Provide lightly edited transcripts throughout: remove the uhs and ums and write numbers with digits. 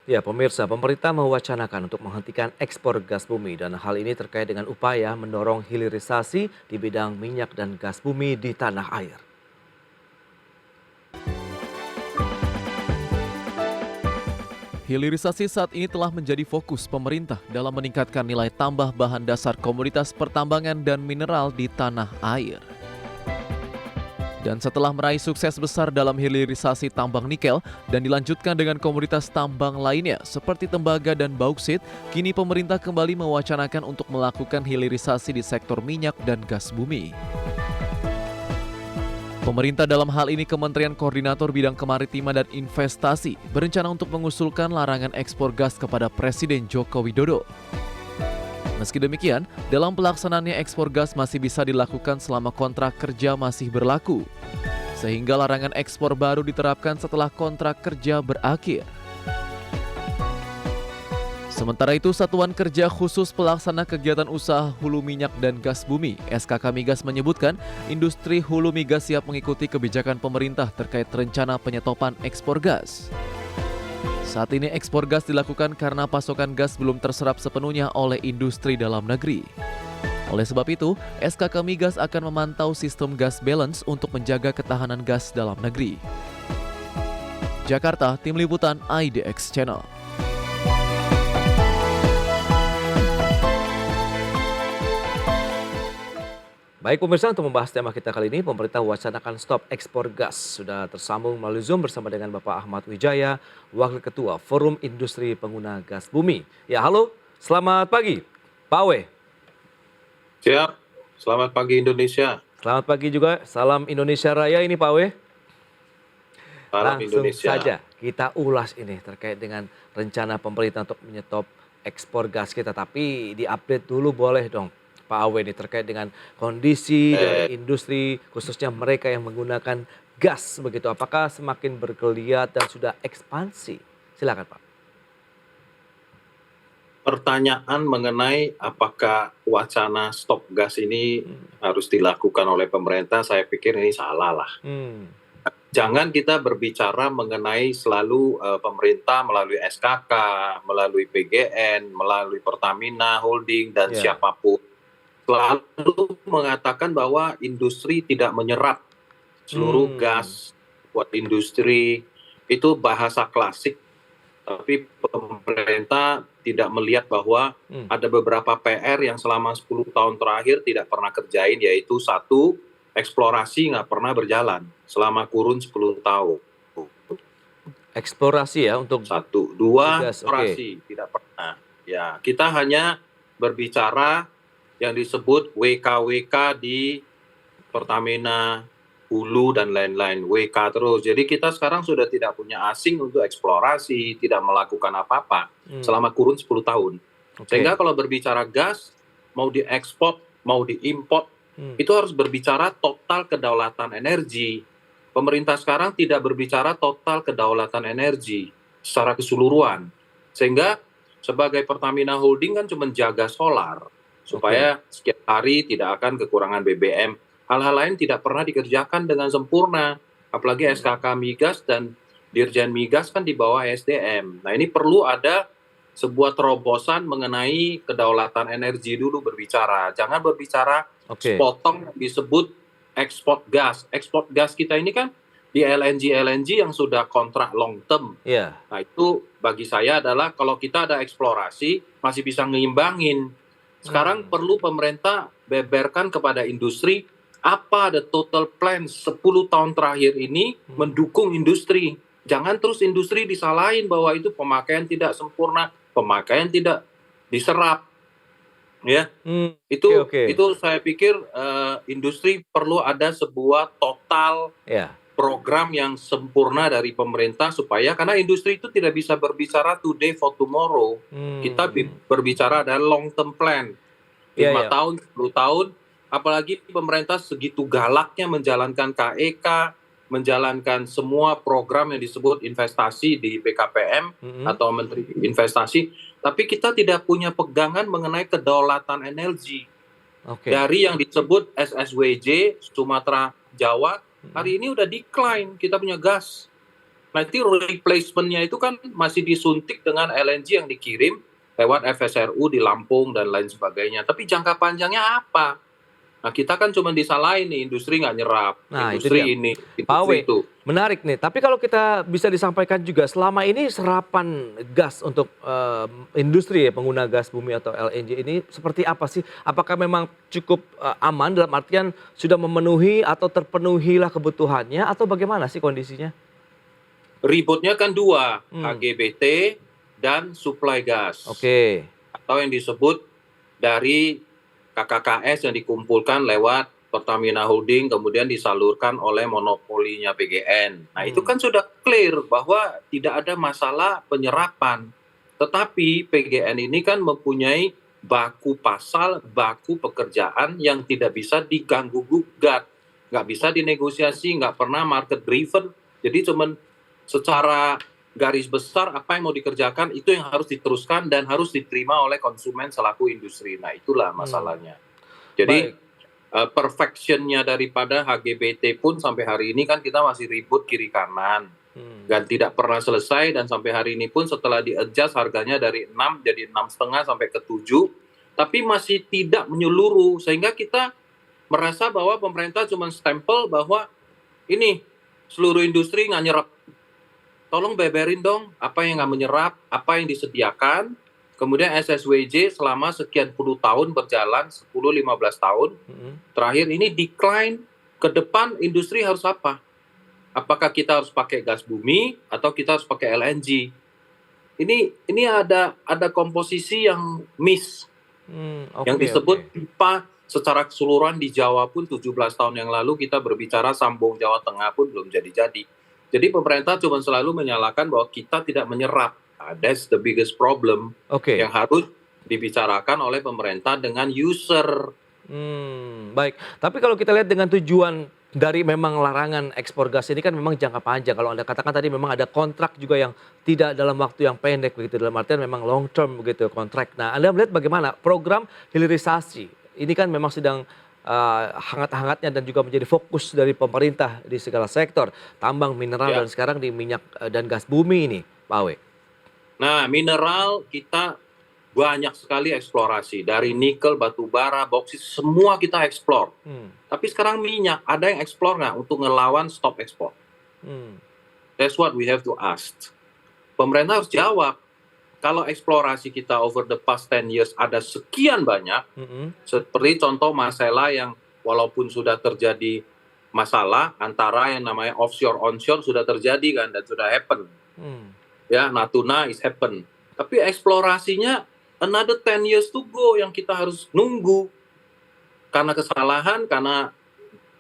Ya, pemirsa, pemerintah mewacanakan untuk menghentikan ekspor gas bumi dan hal ini terkait dengan upaya mendorong hilirisasi di bidang minyak dan gas bumi di tanah air. Hilirisasi saat ini telah menjadi fokus pemerintah dalam meningkatkan nilai tambah bahan dasar komoditas pertambangan dan mineral di tanah air. Dan setelah meraih sukses besar dalam hilirisasi tambang nikel dan dilanjutkan dengan komoditas tambang lainnya seperti tembaga dan bauksit, kini pemerintah kembali mewacanakan untuk melakukan hilirisasi di sektor minyak dan gas bumi. Pemerintah dalam hal ini Kementerian Koordinator Bidang Kemaritiman dan Investasi berencana untuk mengusulkan larangan ekspor gas kepada Presiden Joko Widodo. Meski demikian, dalam pelaksanaannya ekspor gas masih bisa dilakukan selama kontrak kerja masih berlaku. Sehingga larangan ekspor baru diterapkan setelah kontrak kerja berakhir. Sementara itu, Satuan Kerja Khusus Pelaksana Kegiatan Usaha Hulu Minyak dan Gas Bumi (SKK Migas) menyebutkan industri hulu migas siap mengikuti kebijakan pemerintah terkait rencana penyetopan ekspor gas. Saat ini ekspor gas dilakukan karena pasokan gas belum terserap sepenuhnya oleh industri dalam negeri. Oleh sebab itu, SKK Migas akan memantau sistem gas balance untuk menjaga ketahanan gas dalam negeri. Jakarta, Tim Liputan IDX Channel. Baik pemirsa, untuk membahas tema kita kali ini, pemerintah wacanakan stop ekspor gas. Sudah tersambung melalui Zoom bersama dengan Bapak Ahmad Wijaya, Wakil Ketua Forum Industri Pengguna Gas Bumi. Ya, halo, selamat pagi, Pak Awe. Siap, selamat pagi Indonesia. Selamat pagi juga, salam Indonesia Raya ini Pak Awe. Salam Langsung Indonesia. saja kita ulas ini terkait dengan rencana pemerintah untuk menyetop ekspor gas kita. Tapi diupdate dulu boleh dong Pak Awe ini terkait dengan kondisi dari industri khususnya mereka yang menggunakan gas begitu. Apakah semakin bergeliat dan sudah ekspansi? Silakan Pak. Pertanyaan mengenai apakah wacana stop gas ini harus dilakukan oleh pemerintah, saya pikir ini salah lah. Jangan kita berbicara mengenai selalu pemerintah melalui SKK, melalui PGN, melalui Pertamina Holding dan siapapun. Selalu mengatakan bahwa industri tidak menyerap seluruh gas buat industri, itu bahasa klasik. Tapi pemerintah tidak melihat bahwa ada beberapa PR yang selama 10 tahun terakhir tidak pernah kerjain, yaitu satu, eksplorasi nggak pernah berjalan selama kurun 10 tahun. Eksplorasi ya untuk Satu, dua, gas, eksplorasi tidak pernah. Ya, kita hanya berbicara yang disebut WK-WK di Pertamina, Hulu dan lain-lain, WK terus. Jadi kita sekarang sudah tidak punya asing untuk eksplorasi, tidak melakukan apa-apa selama kurun 10 tahun. Sehingga kalau berbicara gas, mau diekspor, mau diimport, itu harus berbicara total kedaulatan energi. Pemerintah sekarang tidak berbicara total kedaulatan energi secara keseluruhan. Sehingga sebagai Pertamina Holding kan cuma jaga solar, supaya setiap hari tidak akan kekurangan BBM. Hal-hal lain tidak pernah dikerjakan dengan sempurna. Apalagi SKK Migas dan Dirjen Migas kan di bawah SDM. Nah ini perlu ada sebuah terobosan mengenai kedaulatan energi dulu berbicara. Jangan berbicara sepotong disebut ekspor gas. Ekspor gas kita ini kan di LNG yang sudah kontrak long term. Nah itu bagi saya adalah kalau kita ada eksplorasi masih bisa ngeimbangin. Sekarang perlu pemerintah beberkan kepada industri apa the total plan 10 tahun terakhir ini mendukung industri. Jangan terus industri disalahin bahwa itu pemakaian tidak sempurna, pemakaian tidak diserap. Ya, itu saya pikir industri perlu ada sebuah total program yang sempurna dari pemerintah supaya karena industri itu tidak bisa berbicara today for tomorrow. Kita berbicara ada long term plan 5 tahun, 10 tahun. Apalagi pemerintah segitu galaknya menjalankan KEK, menjalankan semua program yang disebut investasi di BKPM atau Menteri Investasi, tapi kita tidak punya pegangan mengenai kedaulatan energi. Dari yang disebut SSWJ, Sumatera, Jawa, hari ini udah decline, kita punya gas. Nanti replacement-nya itu kan masih disuntik dengan LNG yang dikirim lewat FSRU di Lampung dan lain sebagainya. Tapi jangka panjangnya apa? Nah, kita kan cuma disalahin nih, industri nggak nyerap, Nah, itu dia. industri ini, Pak industri Awe, itu. menarik nih. Tapi kalau kita bisa disampaikan juga selama ini serapan gas untuk industri ya, pengguna gas bumi atau LNG ini seperti apa sih? Apakah memang cukup aman dalam artian sudah memenuhi atau terpenuhilah kebutuhannya atau bagaimana sih kondisinya? Ributnya kan dua, Hmm. HGBT dan supply gas. Oke. Atau yang disebut dari KKKS yang dikumpulkan lewat Pertamina Holding kemudian disalurkan oleh monopolinya PGN. Nah, itu kan sudah clear bahwa tidak ada masalah penyerapan. Tetapi PGN ini kan mempunyai baku pasal, baku pekerjaan yang tidak bisa diganggu gugat, nggak bisa dinegosiasi, nggak pernah market driven. Jadi cuman secara garis besar apa yang mau dikerjakan itu yang harus diteruskan dan harus diterima oleh konsumen selaku industri. Nah, itulah masalahnya. Jadi Baik. perfectionnya daripada HGBT pun sampai hari ini kan kita masih ribut kiri kanan dan tidak pernah selesai, dan sampai hari ini pun setelah di-adjust harganya dari 6 jadi 6,5 sampai ke 7, tapi masih tidak menyeluruh sehingga kita merasa bahwa pemerintah cuma stempel bahwa ini seluruh industri nggak nyerap. Tolong beberin dong apa yang nggak menyerap, apa yang disediakan. Kemudian SSWJ selama sekian puluh tahun berjalan, 10-15 tahun, terakhir ini decline, ke depan industri harus apa? Apakah kita harus pakai gas bumi atau kita harus pakai LNG? Ini ada komposisi yang miss, yang disebut pipa secara keseluruhan di Jawa pun 17 tahun yang lalu kita berbicara sambung Jawa Tengah pun belum jadi-jadi. Jadi pemerintah cuma selalu menyalahkan bahwa kita tidak menyerap. That's the biggest problem yang harus dibicarakan oleh pemerintah dengan user. Baik, tapi kalau kita lihat dengan tujuan dari memang larangan ekspor gas ini kan memang jangka panjang. Kalau Anda katakan tadi memang ada kontrak juga yang tidak dalam waktu yang pendek begitu, dalam artian memang long term begitu kontrak. Nah, Anda melihat bagaimana program hilirisasi ini kan memang sedang hangat-hangatnya dan juga menjadi fokus dari pemerintah di segala sektor, tambang, mineral, dan sekarang di minyak dan gas bumi ini, Pak Awe. Nah, mineral kita banyak sekali eksplorasi. Dari nikel, batu bara, boksit, semua kita eksplor. Tapi sekarang minyak, ada yang eksplor nggak untuk ngelawan stop ekspor? That's what we have to ask. Pemerintah harus jawab. Kalau eksplorasi kita over the past 10 years ada sekian banyak, seperti contoh masalah yang walaupun sudah terjadi masalah antara yang namanya offshore-onshore sudah terjadi kan, dan sudah happen. Ya, Natuna is happen. Tapi eksplorasinya another 10 years to go yang kita harus nunggu. Karena kesalahan, karena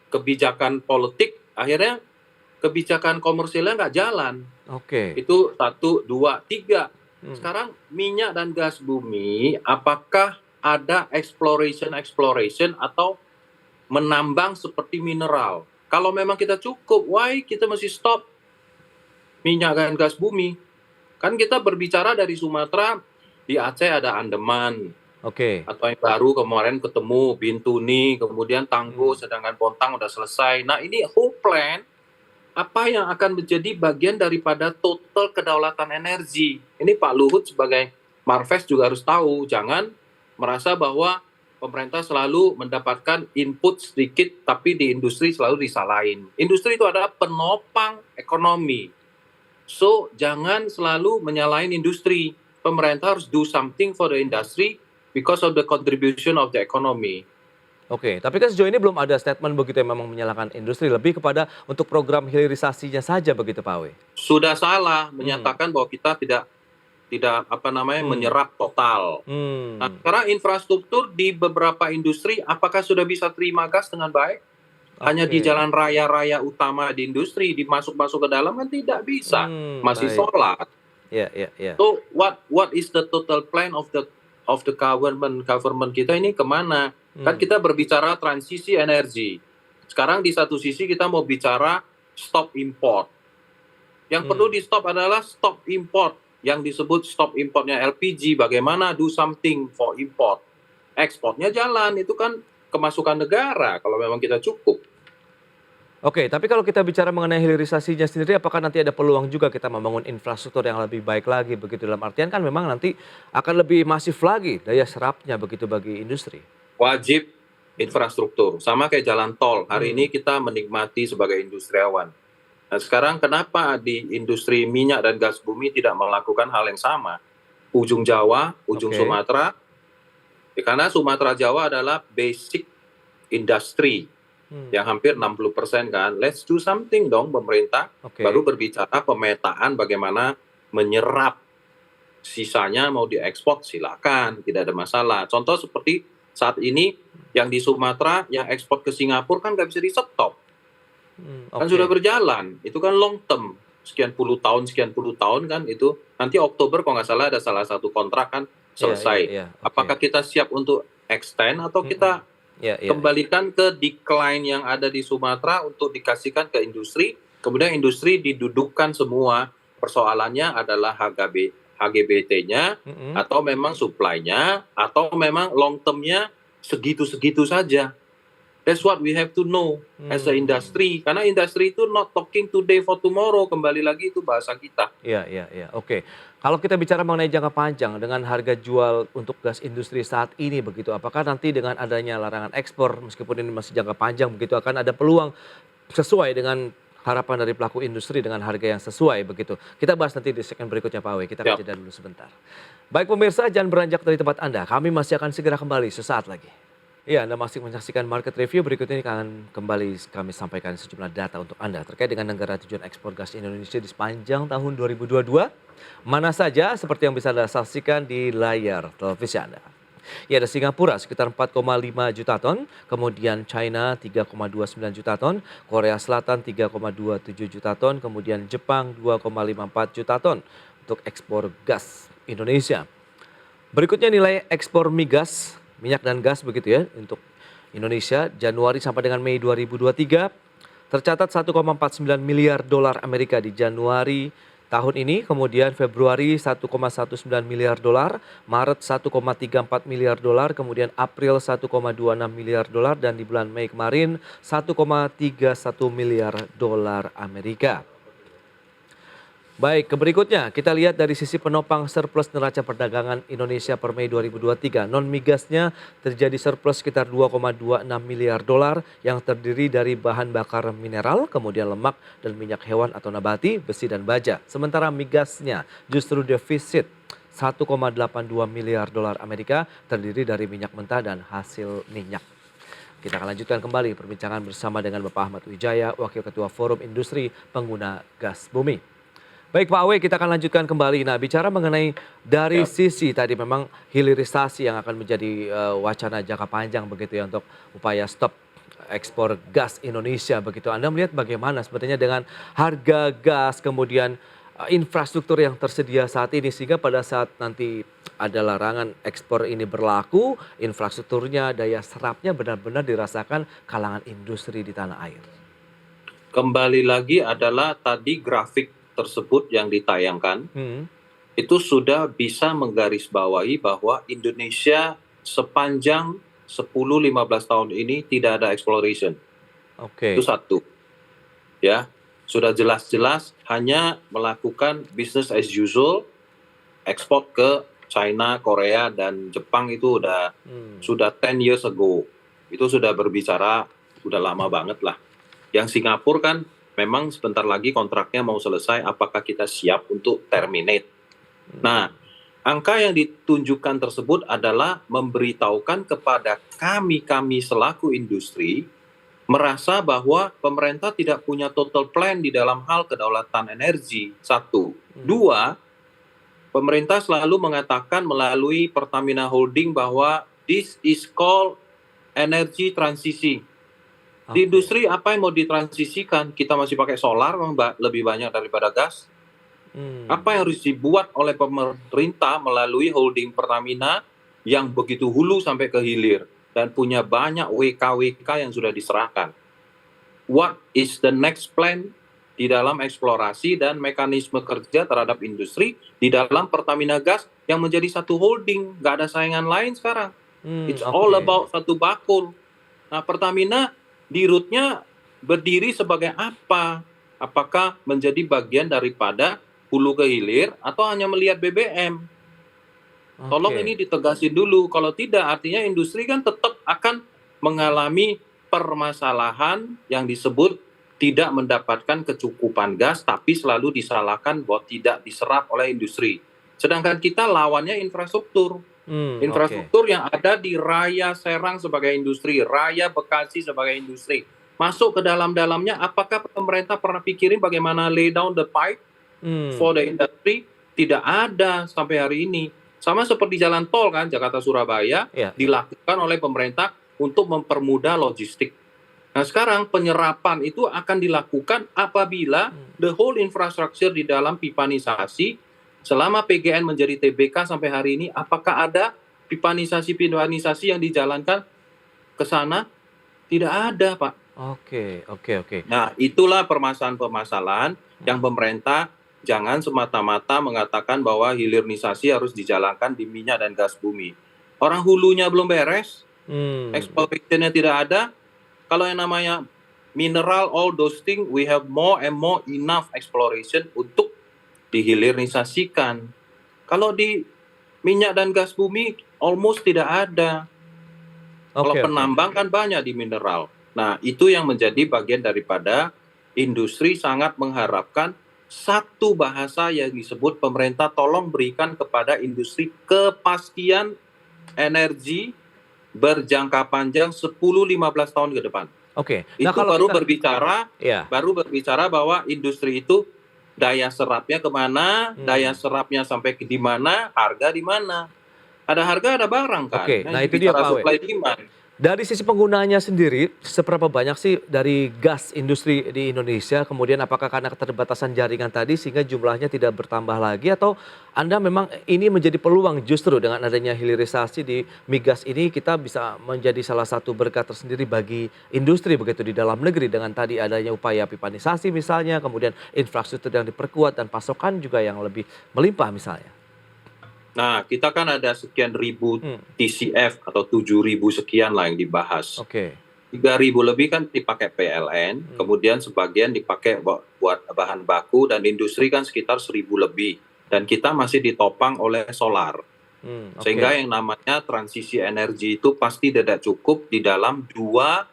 kebijakan politik, akhirnya kebijakan komersilnya nggak jalan. Itu 1, 2, 3. Sekarang minyak dan gas bumi, apakah ada exploration atau menambang seperti mineral? Kalau memang kita cukup, why kita mesti stop minyak dan gas bumi? Kan kita berbicara dari Sumatera, di Aceh ada Andaman, atau yang baru kemarin ketemu Bintuni, kemudian Tangguh, sedangkan Bontang udah selesai. Nah, ini whole plan, apa yang akan menjadi bagian daripada total kedaulatan energi. Ini Pak Luhut sebagai Marves juga harus tahu, jangan merasa bahwa pemerintah selalu mendapatkan input sedikit, tapi di industri selalu disalahin. Industri itu adalah penopang ekonomi. So, jangan selalu menyalahin industri. Pemerintah harus do something for the industry because of the contribution of the economy. Tapi kan sejauh ini belum ada statement begitu yang memang menyalahkan industri, lebih kepada untuk program hilirisasinya saja begitu, Pak Awe. Sudah salah menyatakan bahwa kita tidak menyerap total. Nah, sekarang infrastruktur di beberapa industri apakah sudah bisa terima gas dengan baik? Hanya di jalan raya-raya utama di industri, masuk ke dalam kan tidak bisa, masih sholat. So what is the total plan of the government kita ini kemana? Kan kita berbicara transisi energi. Sekarang di satu sisi kita mau bicara stop import. Yang perlu di stop adalah stop import. Yang disebut stop importnya LPG, bagaimana do something for import. Ekspornya jalan, itu kan kemasukan negara kalau memang kita cukup. Oke, tapi kalau kita bicara mengenai hilirisasinya sendiri, apakah nanti ada peluang juga kita membangun infrastruktur yang lebih baik lagi begitu? Dalam artian kan memang nanti akan lebih masif lagi daya serapnya begitu bagi industri. Wajib infrastruktur, sama kayak jalan tol. Hari Hmm, ini kita menikmati sebagai industriawan. Nah, sekarang kenapa di industri minyak dan gas bumi tidak melakukan hal yang sama? Ujung Jawa, ujung oke. Sumatera, ya karena Sumatera Jawa adalah basic industri Hmm, yang hampir 60% kan. Let's do something dong pemerintah. Baru oke. berbicara pemetaan bagaimana menyerap, sisanya mau diekspor silakan, tidak ada masalah. Contoh seperti saat ini yang di Sumatera yang ekspor ke Singapura kan nggak bisa di-stop. Kan sudah Oke. berjalan, itu kan long term, sekian puluh tahun kan itu. Nanti Oktober kalau nggak salah ada salah satu kontrak kan Iya, iya, selesai. iya. Oke. Apakah kita siap untuk extend atau Mhm. kita Iya, iya, iya. kembalikan ke decline yang ada di Sumatera untuk dikasihkan ke industri, kemudian industri didudukkan semua. Persoalannya adalah HGBT-nya, Mhm. atau memang supply-nya, atau memang long term-nya segitu-segitu saja. That's what we have to know as a Hmm. industry. Karena industri itu not talking today for tomorrow. Kembali lagi itu bahasa kita. Iya, iya, iya. Oke. Kalau kita bicara mengenai jangka panjang dengan harga jual untuk gas industri saat ini begitu, apakah nanti dengan adanya larangan ekspor meskipun ini masih jangka panjang begitu akan ada peluang sesuai dengan harapan dari pelaku industri dengan harga yang sesuai begitu. Kita bahas nanti di segmen berikutnya Pak Awe, kita akan Ya. jeda dulu sebentar. Baik pemirsa, jangan beranjak dari tempat Anda, kami masih akan segera kembali sesaat lagi. Iya, Anda masih menyaksikan market review. Berikut ini akan kembali kami sampaikan sejumlah data untuk Anda terkait dengan negara tujuan ekspor gas Indonesia di sepanjang tahun 2022. Mana saja seperti yang bisa Anda saksikan di layar televisi Anda. Ya, ada Singapura sekitar 4,5 juta ton, kemudian China 3,29 juta ton, Korea Selatan 3,27 juta ton, kemudian Jepang 2,54 juta ton untuk ekspor gas Indonesia. Berikutnya nilai ekspor migas, minyak dan gas begitu ya untuk Indonesia Januari sampai dengan Mei 2023 tercatat 1,49 miliar dolar Amerika di Januari tahun ini, kemudian Februari 1,19 miliar dolar, Maret 1,34 miliar dolar, kemudian April 1,26 miliar dolar dan di bulan Mei kemarin 1,31 miliar dolar Amerika. Baik, ke berikutnya kita lihat dari sisi penopang surplus neraca perdagangan Indonesia per Mei 2023. Non migasnya terjadi surplus sekitar 2,26 miliar dolar yang terdiri dari bahan bakar mineral, kemudian lemak dan minyak hewan atau nabati, besi dan baja. Sementara migasnya justru defisit 1,82 miliar dolar Amerika terdiri dari minyak mentah dan hasil minyak. Kita akan lanjutkan kembali perbincangan bersama dengan Bapak Ahmad Wijaya, Wakil Ketua Forum Industri Pengguna Gas Bumi. Baik Pak Awe, kita akan lanjutkan kembali. Nah, bicara mengenai dari Ya. sisi tadi memang hilirisasi yang akan menjadi wacana jangka panjang begitu ya untuk upaya stop ekspor gas Indonesia begitu. Anda melihat bagaimana sebenarnya dengan harga gas kemudian infrastruktur yang tersedia saat ini sehingga pada saat nanti ada larangan ekspor ini berlaku, infrastrukturnya, daya serapnya benar-benar dirasakan kalangan industri di tanah air. Kembali lagi adalah tadi grafik tersebut yang ditayangkan, Hmm, itu sudah bisa menggarisbawahi bahwa Indonesia sepanjang 10-15 tahun ini tidak ada exploration. Itu oke. satu. Ya, sudah jelas-jelas hanya melakukan business as usual, ekspor ke China, Korea, dan Jepang itu Hmm, sudah 10 years ago. Itu sudah berbicara, sudah lama banget lah. Yang Singapura kan memang sebentar lagi kontraknya mau selesai, apakah kita siap untuk terminate? Nah, angka yang ditunjukkan tersebut adalah memberitahukan kepada kami selaku industri merasa bahwa pemerintah tidak punya total plan di dalam hal kedaulatan energi. Satu. hmm, Dua, pemerintah selalu mengatakan melalui Pertamina Holding bahwa this is called energy transisi. Di oke. industri apa yang mau ditransisikan? Kita masih pakai solar lebih banyak daripada gas. Hmm, Apa yang harus dibuat oleh pemerintah melalui holding Pertamina yang begitu hulu sampai ke hilir dan punya banyak WK-WK yang sudah diserahkan. What is the next plan di dalam eksplorasi dan mekanisme kerja terhadap industri di dalam Pertamina Gas yang menjadi satu holding, nggak ada saingan lain sekarang. It's all oke. about satu bakul. Nah, Pertamina di rootnya berdiri sebagai apa? Apakah menjadi bagian daripada hulu ke hilir atau hanya melihat BBM? Tolong Oke. ini ditegasin dulu. Kalau tidak, artinya industri kan tetap akan mengalami permasalahan yang disebut tidak mendapatkan kecukupan gas, tapi selalu disalahkan bahwa tidak diserap oleh industri. Sedangkan kita lawannya infrastruktur. Oke. Infrastruktur yang ada di Raya Serang sebagai industri, Raya Bekasi sebagai industri. Masuk ke dalam-dalamnya, apakah pemerintah pernah pikirin bagaimana lay down the pipe for the industry? Tidak ada sampai hari ini. Sama seperti jalan tol kan, Jakarta-Surabaya, Iya, iya. dilakukan oleh pemerintah untuk mempermudah logistik. Nah sekarang penyerapan itu akan dilakukan apabila the whole infrastructure di dalam pipanisasi, selama PGN menjadi TBK sampai hari ini, apakah ada pipanisasi yang dijalankan ke sana? Tidak ada, Pak. Oke. Nah, itulah permasalahan-permasalahan yang pemerintah jangan semata-mata mengatakan bahwa hilirisasi harus dijalankan di minyak dan gas bumi. Orang hulunya belum beres, exploration-nya tidak ada. Kalau yang namanya mineral, all those things, we have more and more enough exploration untuk dihilirisasikan. Kalau di minyak dan gas bumi, almost tidak ada. Kalau Oke. penambang kan banyak di mineral. Nah, itu yang menjadi bagian daripada industri sangat mengharapkan satu bahasa yang disebut pemerintah tolong berikan kepada industri kepastian energi berjangka panjang 10-15 tahun ke depan. Oke. Itu kalau baru Iya. berbicara bahwa industri itu daya serapnya kemana, daya serapnya sampai di mana, harga di mana. Ada harga, ada barang kan. Oke, nah itu dia, bicara Pak Awe. supply demand. Dari sisi penggunanya sendiri, seberapa banyak sih dari gas industri di Indonesia? Kemudian apakah karena keterbatasan jaringan tadi sehingga jumlahnya tidak bertambah lagi? Atau Anda memang ini menjadi peluang justru dengan adanya hilirisasi di migas ini kita bisa menjadi salah satu berkat tersendiri bagi industri begitu di dalam negeri dengan tadi adanya upaya pipanisasi misalnya, kemudian infrastruktur yang diperkuat dan pasokan juga yang lebih melimpah misalnya. Nah, kita kan ada sekian ribu TCF atau 7.000 sekian lah yang dibahas. Oke. 3.000 lebih kan dipakai PLN, kemudian sebagian dipakai buat bahan baku, dan industri kan sekitar 1.000 lebih. Dan kita masih ditopang oleh solar. Oke. Sehingga yang namanya transisi energi itu pasti tidak cukup di dalam dua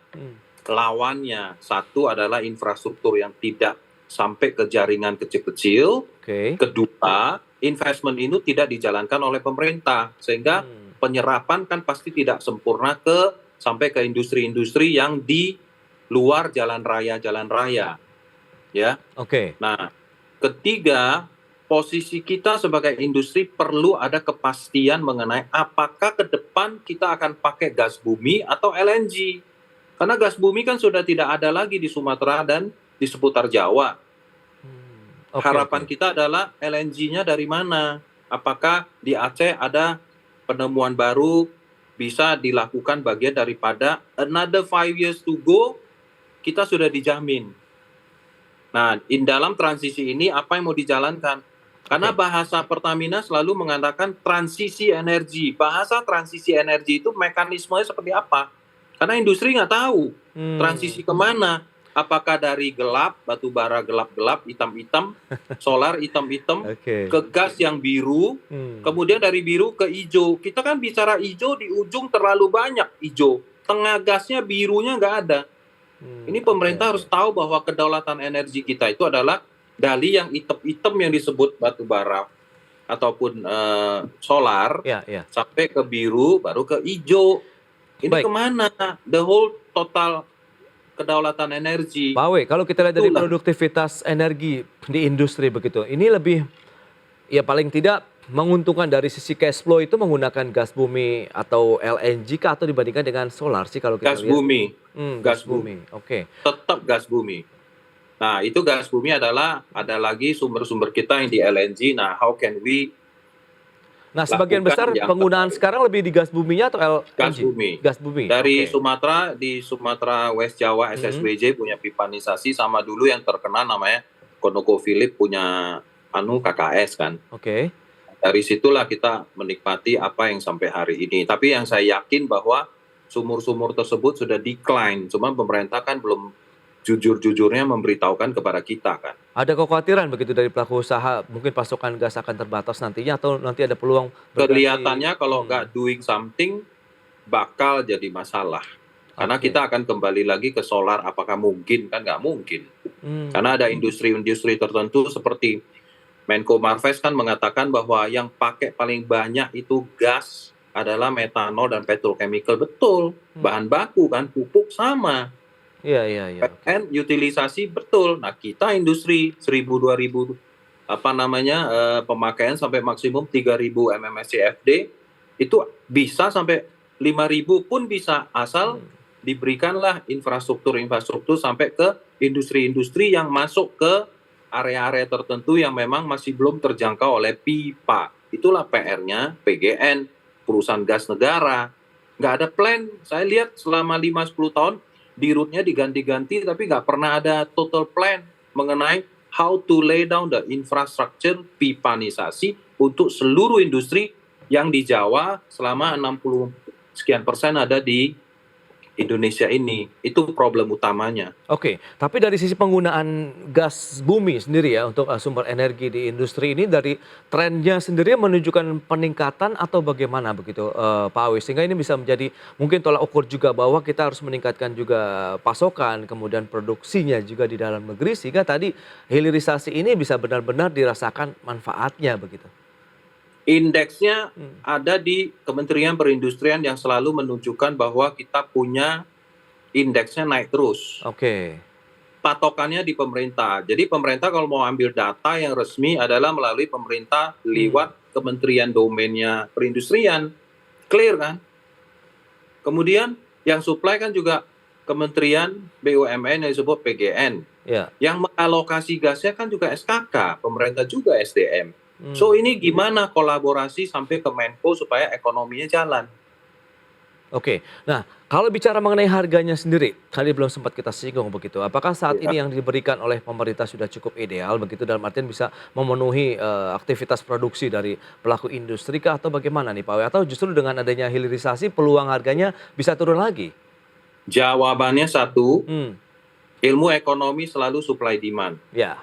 lawannya. Satu adalah infrastruktur yang tidak sampai ke jaringan kecil-kecil. Oke. Kedua, investment itu tidak dijalankan oleh pemerintah, sehingga penyerapan kan pasti tidak sempurna sampai ke industri-industri yang di luar jalan raya, ya. Oke. Nah, ketiga, posisi kita sebagai industri perlu ada kepastian mengenai apakah ke depan kita akan pakai gas bumi atau LNG. Karena gas bumi kan sudah tidak ada lagi di Sumatera dan di seputar Jawa. Harapan kita adalah LNG-nya dari mana? Apakah di Aceh ada penemuan baru bisa dilakukan bagian daripada another 5 years to go, kita sudah dijamin. Nah, di dalam transisi ini apa yang mau dijalankan? Karena bahasa Pertamina selalu mengatakan transisi energi. Bahasa transisi energi itu mekanismenya seperti apa? Karena industri nggak tahu transisi kemana. Apakah dari gelap, batu bara gelap-gelap, hitam-hitam, solar hitam-hitam, ke gas yang biru, kemudian dari biru ke hijau. Kita kan bicara hijau, di ujung terlalu banyak hijau. Tengah gasnya birunya nggak ada. Ini pemerintah harus tahu bahwa kedaulatan energi kita itu adalah dari yang hitam-hitam yang disebut batu bara ataupun solar, sampai ke biru, baru ke hijau. Ini kemana? The whole total kedaulatan energi. Pak Awe, kalau kita lihat dari produktivitas energi di industri begitu, ini lebih ya paling tidak menguntungkan dari sisi cash flow itu menggunakan gas bumi atau LNG kah atau dibandingkan dengan solar sih kalau kita gas lihat? Bumi. Gas bumi. Oke. Tetap gas bumi. Nah, itu gas bumi adalah ada lagi sumber-sumber kita yang di LNG. Nah, how can we sebagian besar penggunaan sekarang lebih di gas buminya atau LNG? Gas bumi. Gas bumi. Dari Sumatera, di Sumatera West Jawa SSWJ punya pipanisasi, sama dulu yang terkenal namanya ConocoPhillips punya KKS kan. Oke. Dari situlah kita menikmati apa yang sampai hari ini. Tapi yang saya yakin bahwa sumur-sumur tersebut sudah decline. Cuma pemerintah kan belum sejujur-jujurnya memberitahukan kepada kita kan. Ada kekhawatiran begitu dari pelaku usaha, mungkin pasokan gas akan terbatas nantinya atau nanti ada peluang Kelihatannya kalau Hmm. nggak doing something bakal jadi masalah. Karena Oke. kita akan kembali lagi ke solar, apakah mungkin? Kan nggak mungkin. Karena ada industri-industri tertentu seperti Menko Marves kan mengatakan bahwa yang pakai paling banyak itu gas adalah metanol dan petrochemical. Betul, bahan baku kan, pupuk sama. Iya, iya, iya. Oke. PN utilisasi betul. Nah, kita industri 1000 2000 pemakaian sampai maksimum 3000 mmSCFD itu bisa sampai 5000 pun bisa, asal diberikanlah infrastruktur sampai ke industri-industri yang masuk ke area-area tertentu yang memang masih belum terjangkau oleh pipa. Itulah PR-nya PGN, perusahaan gas negara. Nggak ada plan. Saya lihat selama 5-10 tahun di route-nya diganti-ganti, tapi nggak pernah ada total plan mengenai how to lay down the infrastructure pipanisasi untuk seluruh industri yang di Jawa selama 60 sekian persen ada di Indonesia ini. Itu problem utamanya. Oke, tapi dari sisi penggunaan gas bumi sendiri ya untuk sumber energi di industri ini, dari trennya sendiri menunjukkan peningkatan atau bagaimana begitu Pak Awi? Sehingga ini bisa menjadi mungkin tolak ukur juga bahwa kita harus meningkatkan juga pasokan, kemudian produksinya juga di dalam negeri sehingga tadi hilirisasi ini bisa benar-benar dirasakan manfaatnya begitu. Indeksnya ada di Kementerian Perindustrian yang selalu menunjukkan bahwa kita punya indeksnya naik terus. Oke. Patokannya di pemerintah. Jadi pemerintah kalau mau ambil data yang resmi adalah melalui pemerintah lewat kementerian domainnya perindustrian. Clear kan? Kemudian yang supply kan juga Kementerian BUMN yang disebut PGN. Ya. Yang mengalokasi gasnya kan juga SKK, pemerintah juga SDM. So ini gimana kolaborasi sampai ke Menko supaya ekonominya jalan. Oke, nah kalau bicara mengenai harganya sendiri, tadi belum sempat kita singgung begitu. Apakah saat ini yang diberikan oleh pemerintah sudah cukup ideal begitu dalam artian bisa memenuhi aktivitas produksi dari pelaku industri kah atau bagaimana nih Pak Awi? Atau justru dengan adanya hilirisasi peluang harganya bisa turun lagi? Jawabannya satu, ilmu ekonomi selalu supply demand. Ya.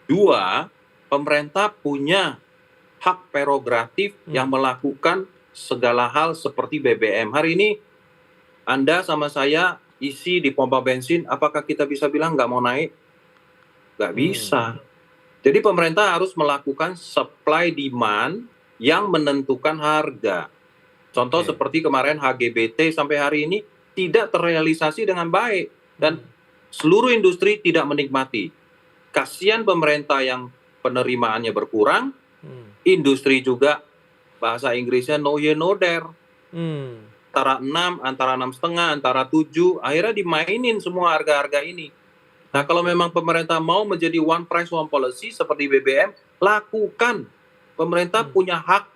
Dua, pemerintah punya hak prerogatif yang melakukan segala hal seperti BBM. Hari ini Anda sama saya isi di pompa bensin, apakah kita bisa bilang nggak mau naik? Nggak bisa. Jadi pemerintah harus melakukan supply demand yang menentukan harga. Contoh seperti kemarin HGBT sampai hari ini tidak terrealisasi dengan baik. Dan seluruh industri tidak menikmati. Kasihan pemerintah yang penerimaannya berkurang, industri juga bahasa Inggrisnya no year no there. Antara 6, antara 6,5, antara 7, akhirnya dimainin semua harga-harga ini. Nah kalau memang pemerintah mau menjadi one price one policy seperti BBM, lakukan. Pemerintah punya hak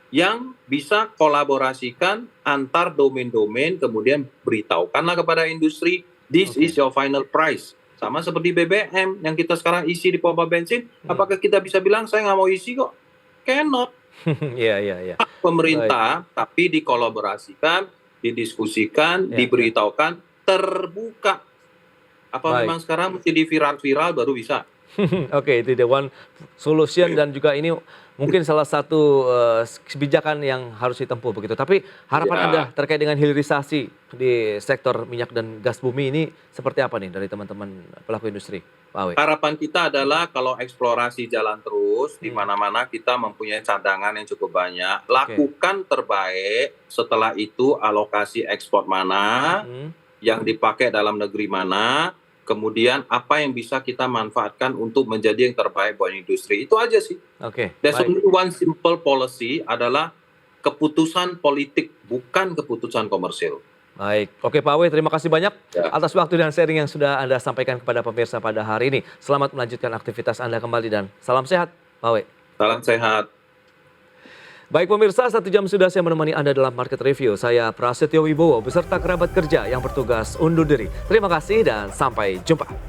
yang bisa kolaborasikan antar domain-domain, kemudian beritahukanlah kepada industri, this is your final price. Sama seperti BBM yang kita sekarang isi di pompa bensin, apakah kita bisa bilang saya nggak mau isi kok? Cannot. Iya. Pemerintah, tapi dikolaborasikan, didiskusikan, diberitahukan, terbuka. Apa memang sekarang mesti di viral-viral baru bisa? Oke, itu the one solution dan juga ini mungkin salah satu kebijakan yang harus ditempuh begitu. Tapi harapan Anda terkait dengan hilirisasi di sektor minyak dan gas bumi ini seperti apa nih dari teman-teman pelaku industri, Pak Awi? Harapan kita adalah kalau eksplorasi jalan terus, di mana-mana kita mempunyai cadangan yang cukup banyak, lakukan terbaik, setelah itu alokasi ekspor mana, yang dipakai dalam negeri mana, kemudian apa yang bisa kita manfaatkan untuk menjadi yang terbaik buat industri. Itu aja sih. There's only one simple policy adalah keputusan politik, bukan keputusan komersil. Baik. Oke Pak Awi, terima kasih banyak atas waktu dan sharing yang sudah Anda sampaikan kepada pemirsa pada hari ini. Selamat melanjutkan aktivitas Anda kembali dan salam sehat Pak Awi. Salam sehat. Baik pemirsa, 1 jam sudah saya menemani Anda dalam Market Review. Saya Prasetyo Wibowo beserta kerabat kerja yang bertugas undur diri. Terima kasih dan sampai jumpa.